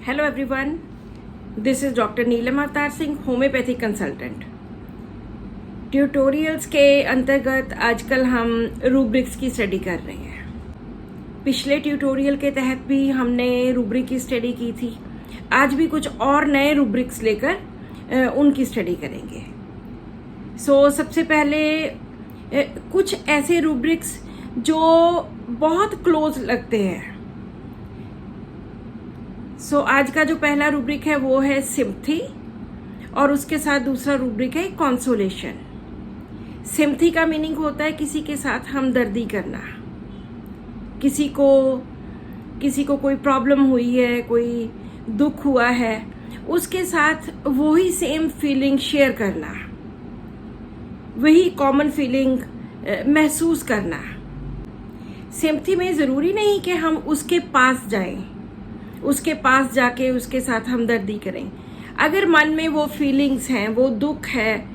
Hello everyone, this is doctor Neelam Avtar Singh, homeopathy consultant. Tutorials के अंतर्गत आजकल हम रूब्रिक्स की स्टडी कर रहे हैं। पिछले ट्यूटोरियल के तहत भी हमने रूब्रिक की स्टडी की थी। आज भी कुछ और नए रूब्रिक्स लेकर उनकी स्टडी करेंगे। सबसे पहले कुछ ऐसे रूब्रिक्स जो बहुत क्लोज लगते हैं। आज का जो पहला रूब्रिक है वो है सिम्पथी, और उसके साथ दूसरा रूब्रिक है कंसोलेशन। सिम्पथी का मीनिंग होता है किसी के साथ हमदर्दी करना। किसी को कोई प्रॉब्लम हुई है, कोई दुख हुआ है, उसके साथ वही सेम फीलिंग शेयर करना, वही कॉमन फीलिंग महसूस करना। सिम्पथी में ज़रूरी नहीं कि हम उसके पास जाएं, उसके पास जाके उसके साथ हमदर्दी करें। अगर मन में वो फीलिंग्स हैं, वो दुख है,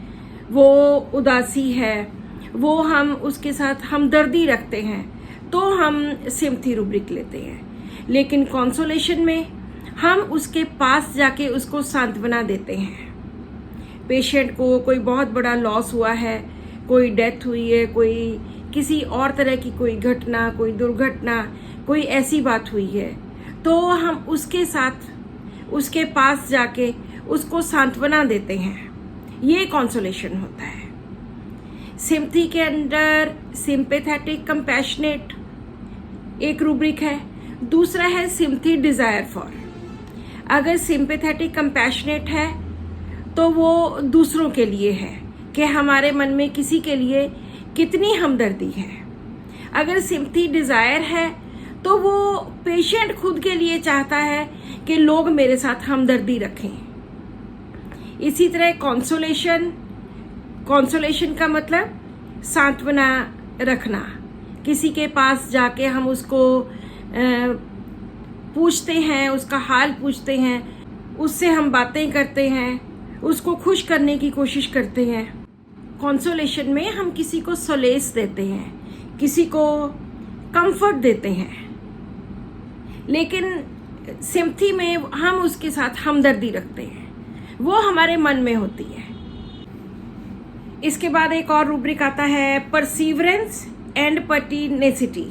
वो उदासी है, वो हम उसके साथ हमदर्दी रखते हैं, तो हम सिम्पथी रूब्रिक लेते हैं। लेकिन कंसोलेशन में हम उसके पास जाके उसको सांत्वना देते हैं। पेशेंट को कोई बहुत बड़ा लॉस हुआ है, कोई डेथ हुई है, कोई किसी और तरह की कोई घटना, कोई दुर्घटना, कोई ऐसी बात हुई है, तो हम उसके साथ उसके पास जाके उसको सांत्वना देते हैं। ये कंसोलेशन होता है। सिम्पथी के अंदर सिंपैथेटिक कंपैशनेट एक रूब्रिक है, दूसरा है सिम्पथी डिजायर फॉर। अगर सिंपैथेटिक कंपैशनेट है तो वो दूसरों के लिए है कि हमारे मन में किसी के लिए कितनी हमदर्दी है। अगर सिम्पथी डिजायर है तो वो पेशेंट खुद के लिए चाहता है कि लोग मेरे साथ हमदर्दी रखें। इसी तरह कंसोलेशन का मतलब सांत्वना रखना। किसी के पास जाके हम उसको पूछते हैं, उसका हाल पूछते हैं, उससे हम बातें करते हैं, उसको खुश करने की कोशिश करते हैं। कंसोलेशन में हम किसी को सोलेस देते हैं, किसी को कंफर्ट देते हैं। लेकिन सिम्पथी में हम उसके साथ हमदर्दी रखते हैं, वो हमारे मन में होती है। इसके बाद एक और रूब्रिक आता है परसीवरेंस एंड पर्टिनेसिटी।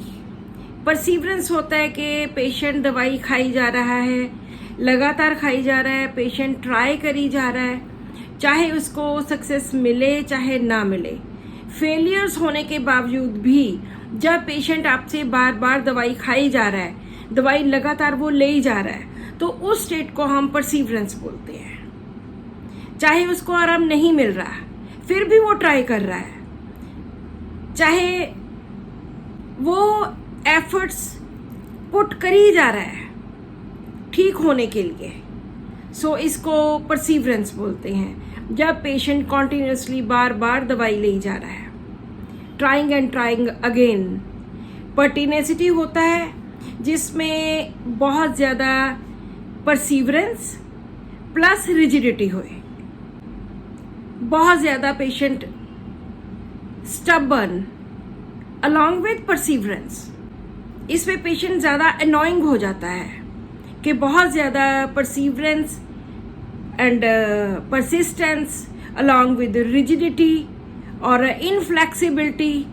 परसीवरेंस होता है कि पेशेंट दवाई खाई जा रहा है, लगातार खाई जा रहा है, पेशेंट ट्राई करी जा रहा है, चाहे उसको सक्सेस मिले चाहे ना मिले। फेलियर्स होने के बावजूद भी जब पेशेंट आपसे बार बार दवाई खाई जा रहा है, दवाई लगातार वो ले ही जा रहा है, तो उस स्टेट को हम परसीवरेंस बोलते हैं। चाहे उसको आराम नहीं मिल रहा फिर भी वो ट्राई कर रहा है, चाहे वो एफर्ट्स पुट कर ही जा रहा है ठीक होने के लिए। इसको परसीवरेंस बोलते हैं। जब पेशेंट कॉन्टिन्यूसली बार बार दवाई ले जा रहा है, ट्राइंग एंड ट्राइंग अगेन। पर्टिनेसिटी होता है जिसमें बहुत ज़्यादा परसीवरेंस प्लस रिजिडिटी होए, बहुत ज़्यादा patient stubborn along with perseverance. इसमें पेशेंट ज़्यादा अनोइंग हो जाता है कि बहुत ज़्यादा perseverance and persistence along with rigidity और इनफ्लेक्सिबिलिटी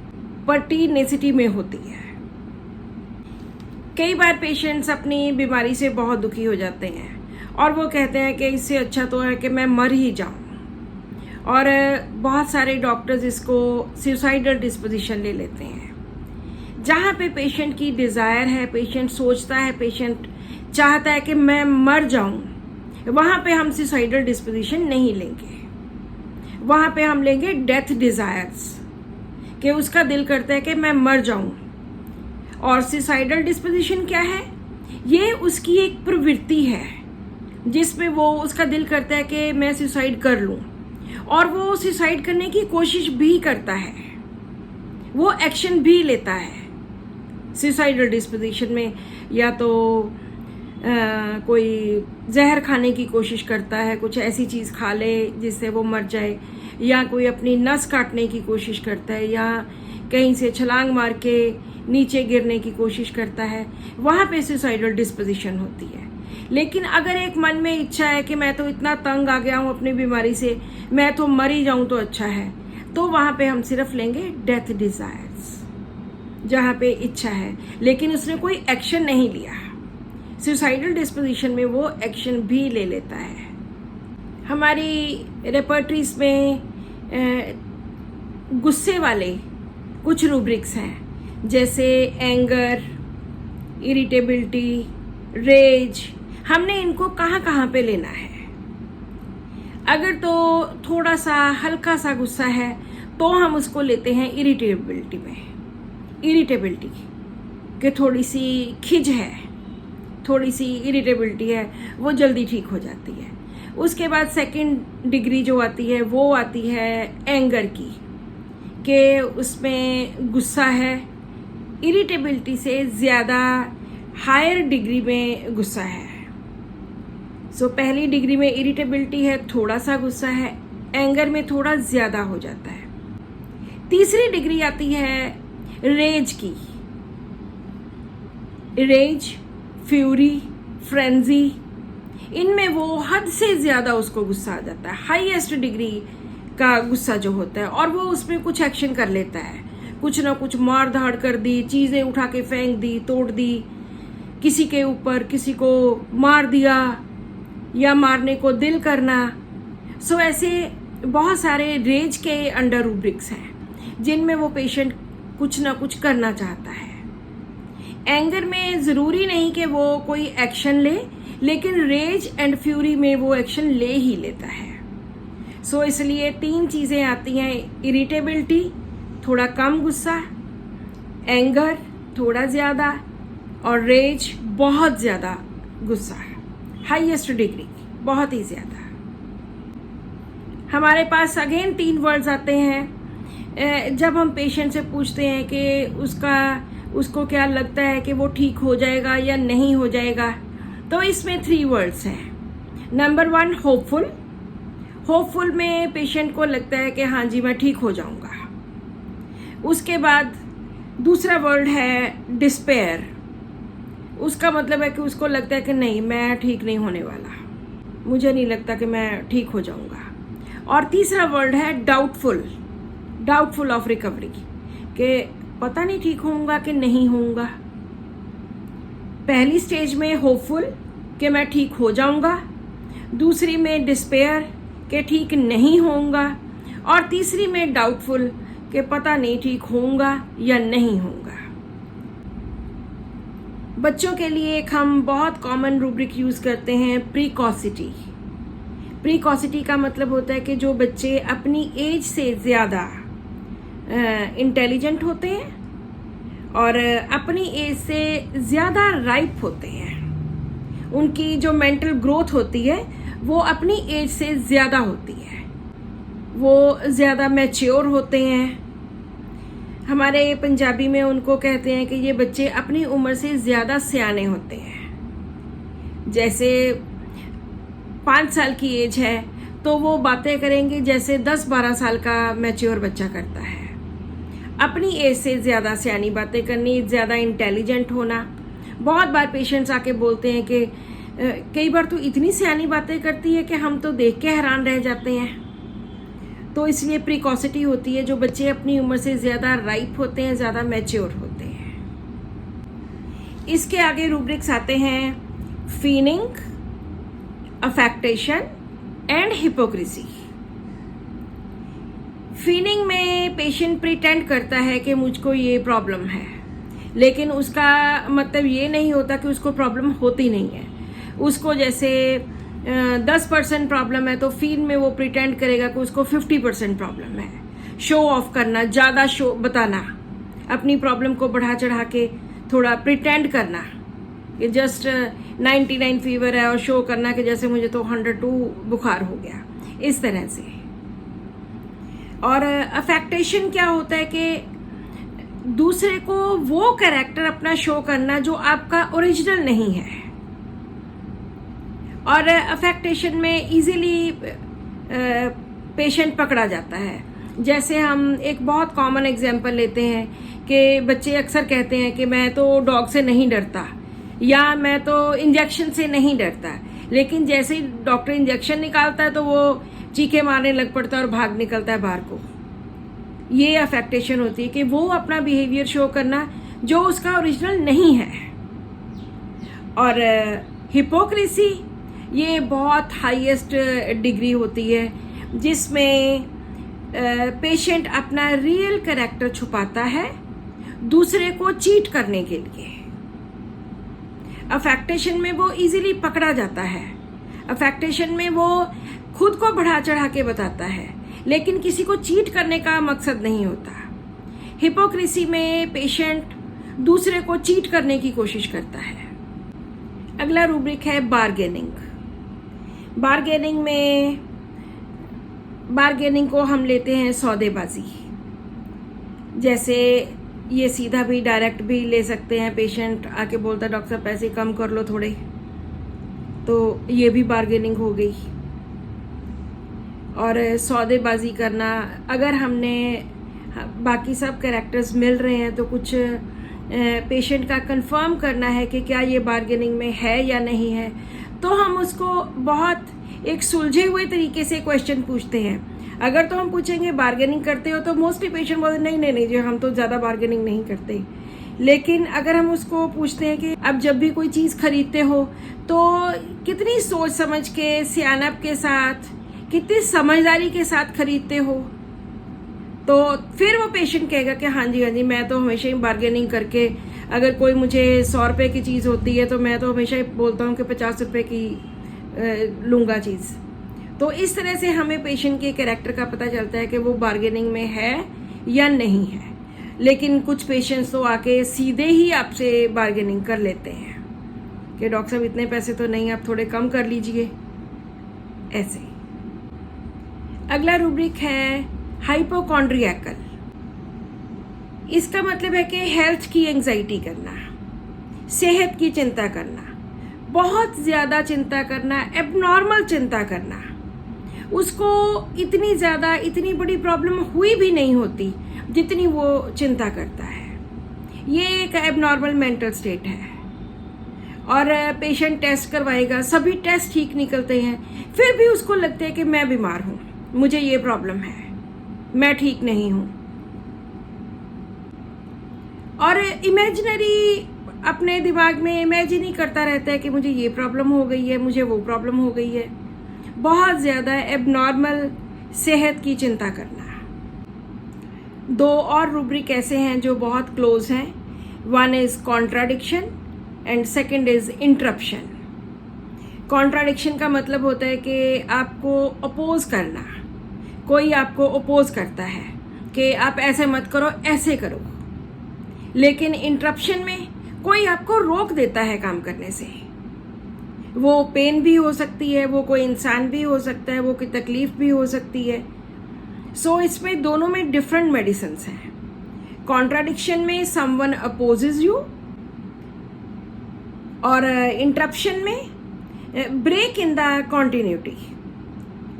पर्टिनेसिटी में होती है। कई बार पेशेंट्स अपनी बीमारी से बहुत दुखी हो जाते हैं और वो कहते हैं कि इससे अच्छा तो है कि मैं मर ही जाऊं। और बहुत सारे डॉक्टर्स इसको सुसाइडल डिस्पोजिशन ले लेते हैं। जहाँ पे पेशेंट की डिज़ायर है, पेशेंट सोचता है, पेशेंट चाहता है कि मैं मर जाऊं, वहाँ पे हम सुसाइडल डिस्पोजिशन नहीं लेंगे। वहाँ पे हम लेंगे डेथ डिज़ायर्स, कि उसका दिल करता है कि मैं मर जाऊं। और सुसाइडल डिस्पोजिशन क्या है? ये उसकी एक प्रवृत्ति है जिसमें वो उसका दिल करता है कि मैं सुसाइड कर लूं, और वो सुसाइड करने की कोशिश भी करता है, वो एक्शन भी लेता है। सुसाइडल डिस्पोजिशन में या तो कोई जहर खाने की कोशिश करता है, कुछ ऐसी चीज़ खा ले जिससे वो मर जाए, या कोई अपनी नस काटने की कोशिश करता है, या कहीं से छलांग मार के नीचे गिरने की कोशिश करता है, वहाँ पे सुसाइडल डिस्पोजिशन होती है। लेकिन अगर एक मन में इच्छा है कि मैं तो इतना तंग आ गया हूँ अपनी बीमारी से, मैं तो मर ही जाऊँ तो अच्छा है, तो वहाँ पे हम सिर्फ लेंगे डेथ डिजायर्स, जहाँ पे इच्छा है लेकिन उसने कोई एक्शन नहीं लिया। सुसाइडल डिस्पोजिशन में वो एक्शन भी ले लेता है। हमारी रेपर्टरीज में गुस्से वाले कुछ रूब्रिक्स हैं, जैसे एंगर, इरिटेबिलिटी, रेज। हमने इनको कहाँ कहाँ पे लेना है? अगर तो थोड़ा सा हल्का सा गुस्सा है तो हम उसको लेते हैं इरिटेबिलिटी में। इरिटेबिलिटी कि थोड़ी सी खिज है, थोड़ी सी इरिटेबिलिटी है, वो जल्दी ठीक हो जाती है। उसके बाद सेकंड डिग्री जो आती है वो आती है एंगर की, कि उसमें गुस्सा है, इरिटेबिलिटी से ज़्यादा हायर डिग्री में गुस्सा है। सो पहली डिग्री में इरिटेबिलिटी है, थोड़ा सा गुस्सा है, एंगर में थोड़ा ज़्यादा हो जाता है। तीसरी डिग्री आती है रेज की। रेज, फ्यूरी, फ्रेंजी, इनमें वो हद से ज़्यादा उसको गुस्सा आ जाता है, हाईएस्ट डिग्री का गुस्सा जो होता है, और वो उसमें कुछ एक्शन कर लेता है, कुछ ना कुछ मार धाड़ कर दी, चीज़ें उठा के फेंक दी, तोड़ दी, किसी के ऊपर किसी को मार दिया या मारने को दिल करना। सो ऐसे बहुत सारे रेज के अंडर रूब्रिक्स हैं जिनमें वो पेशेंट कुछ ना कुछ करना चाहता है। एंगर में ज़रूरी नहीं कि वो कोई एक्शन ले, लेकिन रेज एंड फ्यूरी में वो एक्शन ले ही लेता है। सो इसलिए 3 चीज़ें आती हैं, इरिटेबिलिटी, थोड़ा कम गुस्सा, एंगर थोड़ा ज़्यादा, और रेज बहुत ज़्यादा गुस्सा, हाईएस्ट डिग्री, बहुत ही ज़्यादा। हमारे पास अगेन 3 वर्ड्स आते हैं जब हम पेशेंट से पूछते हैं कि उसको क्या लगता है कि वो ठीक हो जाएगा या नहीं हो जाएगा। तो इसमें 3 वर्ड्स हैं। Number 1 hopeful. होपफुल में पेशेंट को लगता है कि हाँ जी मैं ठीक हो जाऊंगा। उसके बाद दूसरा वर्ड है डिस्पेयर। उसका मतलब है कि उसको लगता है कि नहीं, मैं ठीक नहीं होने वाला, मुझे नहीं लगता कि मैं ठीक हो जाऊंगा। और तीसरा वर्ड है डाउटफुल। डाउटफुल ऑफ रिकवरी, कि पता नहीं ठीक होऊंगा कि नहीं होऊंगा। पहली स्टेज में होपफुल कि मैं ठीक हो जाऊंगा, दूसरी में डिस्पेयर कि ठीक नहीं होऊंगा, और तीसरी में डाउटफुल कि पता नहीं ठीक होऊंगा या नहीं होऊंगा। बच्चों के लिए एक हम बहुत कॉमन रूब्रिक यूज करते हैं, प्रीकॉसिटी। प्रीकॉसिटी का मतलब होता है कि जो बच्चे अपनी एज से ज़्यादा इंटेलिजेंट होते हैं और अपनी एज से ज़्यादा राइप होते हैं, उनकी जो मेंटल ग्रोथ होती है वो अपनी एज से ज़्यादा होती है, वो ज़्यादा मैच्योर होते हैं। हमारे पंजाबी में उनको कहते हैं कि ये बच्चे अपनी उम्र से ज़्यादा सियाने होते हैं। जैसे 5 साल की एज है तो वो बातें करेंगे जैसे 10-12 साल का मैच्योर बच्चा करता है। अपनी एज से ज़्यादा सियानी बातें करनी, ज़्यादा इंटेलिजेंट होना। बहुत बार पेशेंट्स आके बोलते हैं कि कई बार तो इतनी सियानी बातें करती है कि हम तो देख के हैरान रह जाते हैं। तो इसलिए प्रीकॉसिटी होती है, जो बच्चे अपनी उम्र से ज़्यादा राइप होते हैं, ज़्यादा मैच्योर होते हैं। इसके आगे रूब्रिक्स आते हैं feeling, affectation and hypocrisy. Feeling में पेशेंट प्रिटेंड करता है कि मुझको ये प्रॉब्लम है, लेकिन उसका मतलब ये नहीं होता कि उसको प्रॉब्लम होती नहीं है। उसको जैसे 10% प्रॉब्लम है तो फील में वो प्रिटेंड करेगा कि उसको 50% प्रॉब्लम है। शो ऑफ करना, ज़्यादा शो बताना, अपनी प्रॉब्लम को बढ़ा चढ़ा के थोड़ा प्रिटेंड करना कि जस्ट 99 फीवर है, और शो करना कि जैसे मुझे तो 102 बुखार हो गया, इस तरह से। और अफेक्टेशन क्या होता है कि दूसरे को वो कैरेक्टर अपना शो करना जो आपका ओरिजिनल नहीं है। और अफेक्टेशन में इजीली पेशेंट पकड़ा जाता है। जैसे हम एक बहुत कॉमन एग्जांपल लेते हैं कि बच्चे अक्सर कहते हैं कि मैं तो डॉग से नहीं डरता या मैं तो इंजेक्शन से नहीं डरता, लेकिन जैसे ही डॉक्टर इंजेक्शन निकालता है तो वो चीखे मारने लग पड़ता है और भाग निकलता है बाहर को। ये अफेक्टेशन होती है कि वो अपना बिहेवियर शो करना जो उसका ओरिजिनल नहीं है। और हिपोक्रेसी ये बहुत हाईएस्ट डिग्री होती है जिसमें पेशेंट अपना रियल कैरेक्टर छुपाता है दूसरे को चीट करने के लिए। अफेक्टेशन में वो इजीली पकड़ा जाता है, अफेक्टेशन में वो खुद को बढ़ा चढ़ा के बताता है, लेकिन किसी को चीट करने का मकसद नहीं होता। हिपोक्रेसी में पेशेंट दूसरे को चीट करने की कोशिश करता है। अगला रूब्रिक है बार्गेनिंग। बार्गेनिंग को हम लेते हैं सौदेबाजी। जैसे ये सीधा भी डायरेक्ट भी ले सकते हैं, पेशेंट आके बोलता है डॉक्टर साहब पैसे कम कर लो थोड़े, तो ये भी बार्गेनिंग हो गई। और सौदेबाजी करना, अगर हमने बाकी सब कैरेक्टर्स मिल रहे हैं तो कुछ पेशेंट का कंफर्म करना है कि क्या ये बार्गेनिंग में है या नहीं है, तो हम उसको बहुत एक सुलझे हुए तरीके से क्वेश्चन पूछते हैं। अगर तो हम पूछेंगे बार्गेनिंग करते हो तो मोस्टली पेशेंट बोलते नहीं जी हम तो ज़्यादा बार्गेनिंग नहीं करते। लेकिन अगर हम उसको पूछते हैं कि अब जब भी कोई चीज़ खरीदते हो तो कितनी सोच समझ के, सियानप के साथ, कितनी समझदारी के साथ खरीदते हो, तो फिर वो पेशेंट कहेगा कि हाँ जी मैं तो हमेशा ही बार्गेनिंग करके, अगर कोई मुझे 100 रुपये की चीज़ होती है तो मैं तो हमेशा ही बोलता हूँ कि 50 रुपये की लूँगा चीज़। तो इस तरह से हमें पेशेंट के कैरेक्टर का पता चलता है कि वो बार्गेनिंग में है या नहीं है। लेकिन कुछ पेशेंट्स तो आके सीधे ही आपसे बार्गेनिंग कर लेते हैं कि डॉक्टर साहब इतने पैसे तो नहीं, आप थोड़े कम कर लीजिए, ऐसे। अगला रूब्रिक है हाइपोकॉन्ड्रियकल। इसका मतलब है कि हेल्थ की एंजाइटी करना, सेहत की चिंता करना, बहुत ज़्यादा चिंता करना, एबनॉर्मल चिंता करना। उसको इतनी बड़ी प्रॉब्लम हुई भी नहीं होती जितनी वो चिंता करता है। ये एक एबनॉर्मल मेंटल स्टेट है। और पेशेंट टेस्ट करवाएगा, सभी टेस्ट ठीक निकलते हैं, फिर भी उसको लगता है कि मैं बीमार हूँ, मुझे ये प्रॉब्लम है, मैं ठीक नहीं हूँ। और इमेजिनरी अपने दिमाग में इमेजिन ही करता रहता है कि मुझे ये प्रॉब्लम हो गई है, मुझे वो प्रॉब्लम हो गई है। बहुत ज़्यादा एबनॉर्मल सेहत की चिंता करना। दो और रूब्रिक ऐसे हैं जो बहुत क्लोज हैं। One is contradiction and second is interruption. Contradiction का मतलब होता है कि आपको अपोज करना, कोई आपको अपोज करता है कि आप ऐसे मत करो, ऐसे करो। लेकिन इंटरप्शन में कोई आपको रोक देता है काम करने से। वो पेन भी हो सकती है, वो कोई इंसान भी हो सकता है, वो कोई तकलीफ भी हो सकती है। सो इसमें दोनों में डिफरेंट मेडिसिन्स हैं। कॉन्ट्राडिक्शन में समवन अपोजेज यू, और इंटरप्शन में ब्रेक इन द कॉन्टिन्यूटी,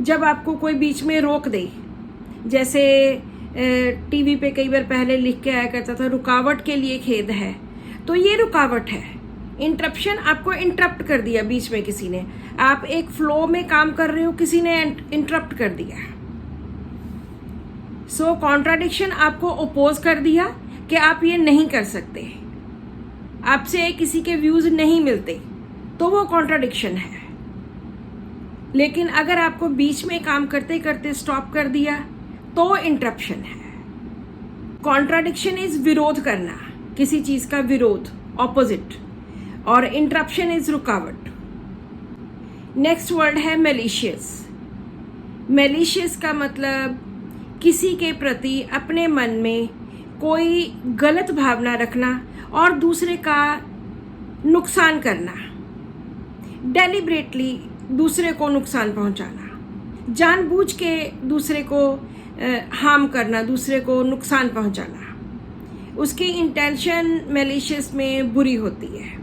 जब आपको कोई बीच में रोक दे। जैसे टीवी पे कई बार पहले लिख के आया करता था रुकावट के लिए खेद है, तो ये रुकावट है। इंटरप्शन, आपको इंटरप्ट कर दिया बीच में किसी ने, आप एक फ्लो में काम कर रहे हो, किसी ने इंटरप्ट कर दिया। सो कॉन्ट्राडिक्शन आपको ओपोज कर दिया कि आप ये नहीं कर सकते, आपसे किसी के व्यूज नहीं मिलते, तो वो कॉन्ट्राडिक्शन है। लेकिन अगर आपको बीच में काम करते करते स्टॉप कर दिया तो इंटरप्शन है। कॉन्ट्राडिक्शन इज विरोध करना, किसी चीज का विरोध, ऑपोजिट, और इंटरप्शन इज रुकावट। नेक्स्ट वर्ड है मेलिशियस। मेलिशियस का मतलब किसी के प्रति अपने मन में कोई गलत भावना रखना और दूसरे का नुकसान करना, डेलिबरेटली दूसरे को नुकसान पहुंचाना, जानबूझ के दूसरे को हार्म करना, दूसरे को नुकसान पहुंचाना। उसकी इंटेंशन मेलिशियस में बुरी होती है।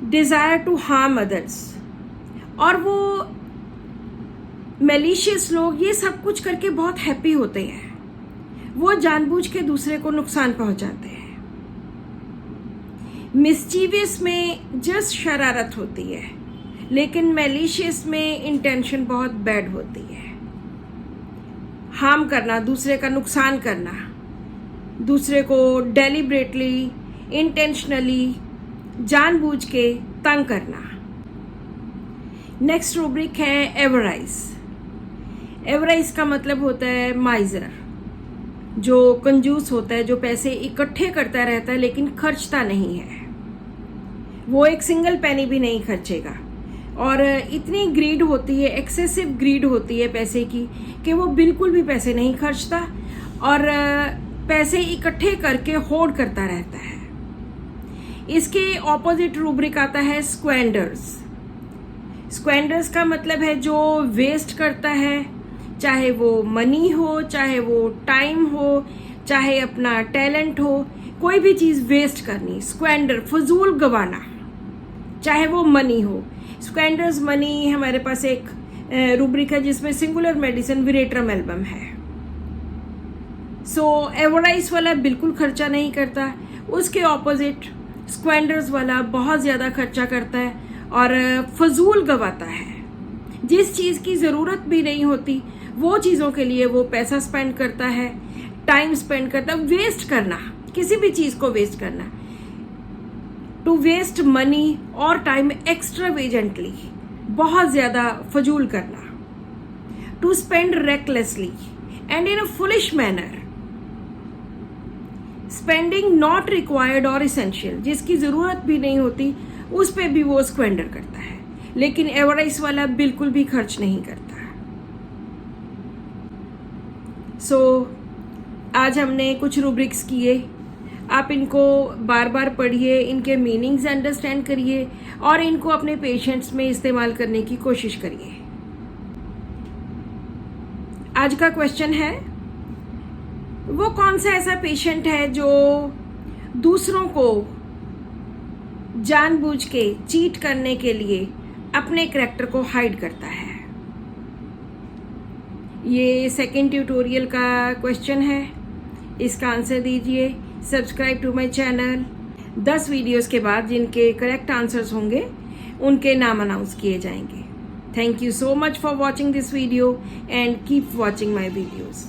डिजायर टू हार्म अदर्स, और वो मैलिशियस लोग ये सब कुछ करके बहुत हैप्पी होते हैं, वो जानबूझ के दूसरे को नुकसान पहुंचाते हैं। मिस्चीवियस में जस्ट शरारत होती है, लेकिन मैलिशियस में इंटेंशन बहुत बैड होती है। हार्म करना, दूसरे का नुकसान करना, दूसरे को डेलिब्रेटली, इंटेंशनली, जानबूझ के तंग करना। नेक्स्ट रूब्रिक है एवराइज। एवराइज का मतलब होता है माइजर, जो कंजूस होता है, जो पैसे इकट्ठे करता रहता है लेकिन खर्चता नहीं है। वो एक सिंगल पैनी भी नहीं खर्चेगा, और इतनी ग्रीड होती है, एक्सेसिव ग्रीड होती है पैसे की, कि वो बिल्कुल भी पैसे नहीं खर्चता और पैसे इकट्ठे करके होर्ड करता रहता है। इसके ऑपोजिट रूब्रिक आता है स्क्वेंडर्स। स्क्वेंडर्स का मतलब है जो वेस्ट करता है, चाहे वो मनी हो, चाहे वो टाइम हो, चाहे अपना टैलेंट हो, कोई भी चीज वेस्ट करनी, स्क्वेंडर, फजूल गवाना, चाहे वो मनी हो। स्क्वेंडर्स मनी, हमारे पास एक रूब्रिक है जिसमें सिंगुलर मेडिसिन विरेट्रम एल्बम है। सो एवराइज वाला बिल्कुल खर्चा नहीं करता, उसके ऑपोजिट स्क्वेंडर्स वाला बहुत ज्यादा खर्चा करता है और फजूल गवाता है। जिस चीज की जरूरत भी नहीं होती वो चीजों के लिए वो पैसा स्पेंड करता है, टाइम स्पेंड करता है। वेस्ट करना, किसी भी चीज को वेस्ट करना, टू वेस्ट मनी और टाइम एक्स्ट्रावेजेंटली, बहुत ज्यादा फजूल करना, to spend recklessly and in a foolish manner, spending not required और इसेंशियल, जिसकी जरूरत भी नहीं होती उस पे भी वो स्क्वेंडर करता है, लेकिन एवराइज वाला बिल्कुल भी खर्च नहीं करता। सो आज हमने कुछ रूब्रिक्स किए, आप इनको बार बार पढ़िए, इनके मीनिंग्स अंडरस्टैंड करिए और इनको अपने पेशेंट्स में इस्तेमाल करने की कोशिश करिए। आज का क्वेश्चन है, वो कौन सा ऐसा पेशेंट है जो दूसरों को जानबूझ के चीट करने के लिए अपने कैरेक्टर को हाइड करता है? ये सेकंड ट्यूटोरियल का क्वेश्चन है, इसका आंसर दीजिए। Subscribe to my channel. 10 videos के बाद जिनके करेक्ट आंसर्स होंगे उनके नाम अनाउंस किए जाएंगे। Thank you so much for watching this video and keep watching my videos.